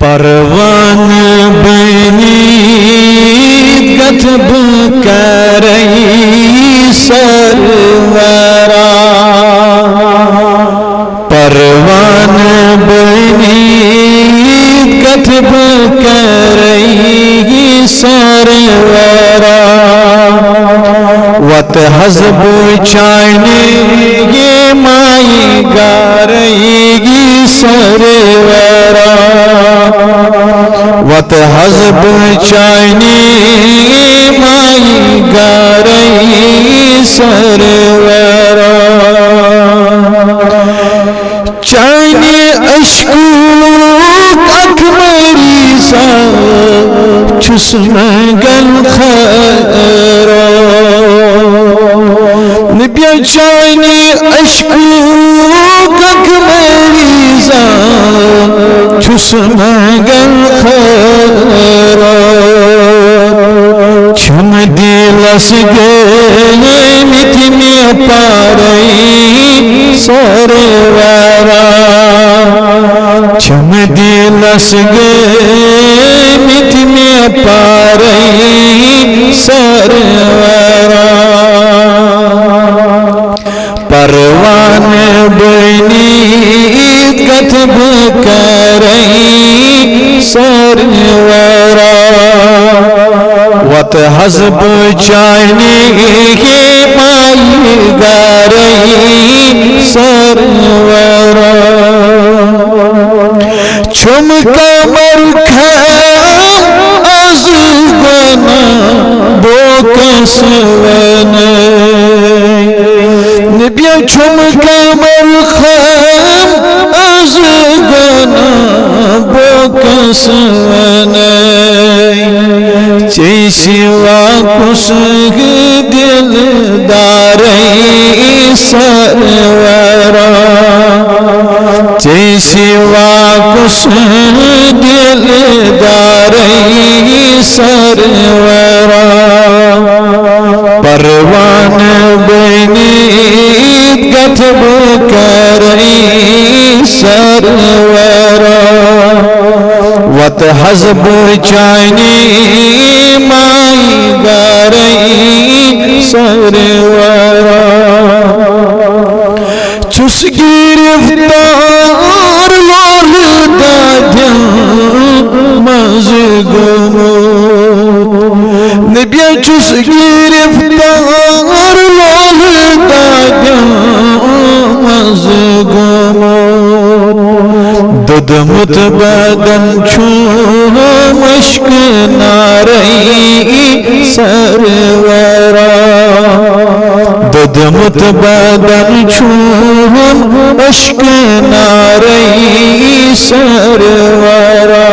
پروان بنی کتب کرئی سرورا پروان بنی کتب کرئی سرورا وت حزب چاہنے یہ مائی گارئی گی سرورا وت حزب چاہنے مائی گارئی سرورا چاہنے اشکو اکمری سا چس مگل خیرا نبی چاہنے اشکو اکمری سا چس مگل خیرا چھم دیلس گئے متی میں پارئی سرورا چھم دیلس گئے متی میں پارئی سرورا پروان بنی کتب کرئی سرورا وت حزب چاہنے کے مائی گارئی سرورا چھم کمر کھام از گنا بوکس ونی نبی چھم کمر کھام از گنا بوکس ونی چی سوا کس دل دارئی سرورا چی سوا کس دل دارئی سرورا پروان بنی کتب کرئی سرورا وت حزب چاہنے مائی گارئی سرورا چس گرفتار لول دادن مزگمو نبی چس گرفتار لول دادن مزگمو ددمت بدن چھو مشک نارئی سرورا ددمت بدن چھو مشک نارئی سرورا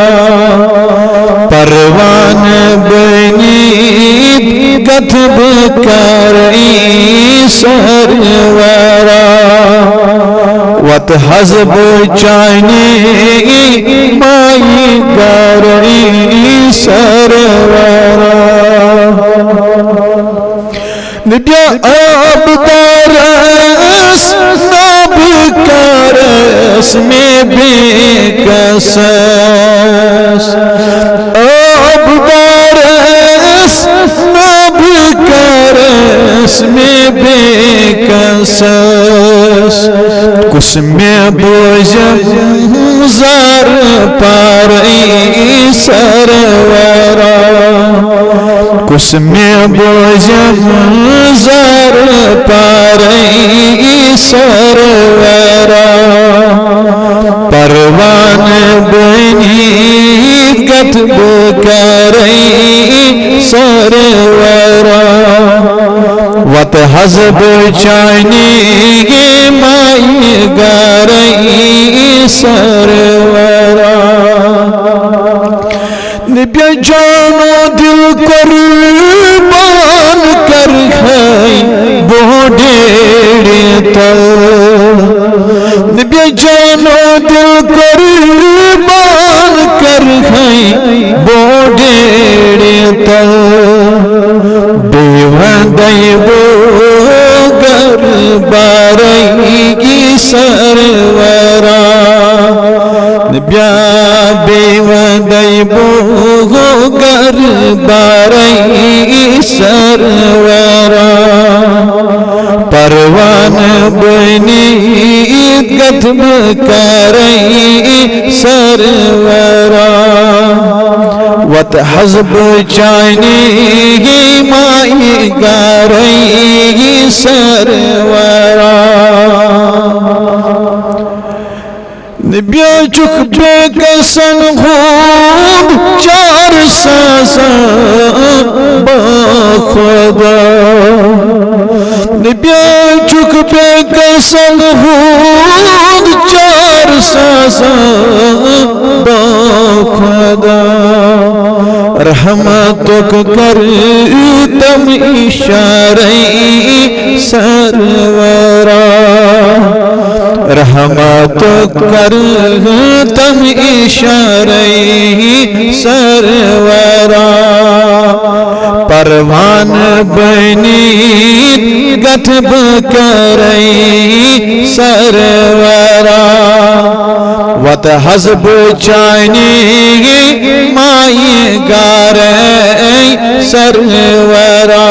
پروان بنی کتب کرئی سرورا وت حزب چاہنے مائی گارئی سرورا نبی آب دارس ناب کارس میں بے کسس آب دارس ناب کارس میں بے کسس کس میں بوجم زار پارئی سرورا کس میں بوجم زار پارئی سرورا پروان بنی کتب کرئی سرورا وت حزب چاہنے مائی گارئی سرورا نبی جان و دل قربان کر گئی بوڑھے تل نبی جان و دل قربان کر گئی بوڑھے تل بیوندائی بو گر بارئی کی سرورا نبی بیوندائی دیبو گر باری سرورا پروان بنی گتم کری سرورا وت حزب چانی مائی گاری سرورا نبیا چک بے کسن خود چار ساسا با خدا نبیا چک بے کسن خود چار ساسا با خدا رحمتک کرتم اشارئی سرورا رحمتک کرتم اشارئی سرورا پروان بنی گتب کرئی سرورا وت حزب چانی مائی گارئی سرورا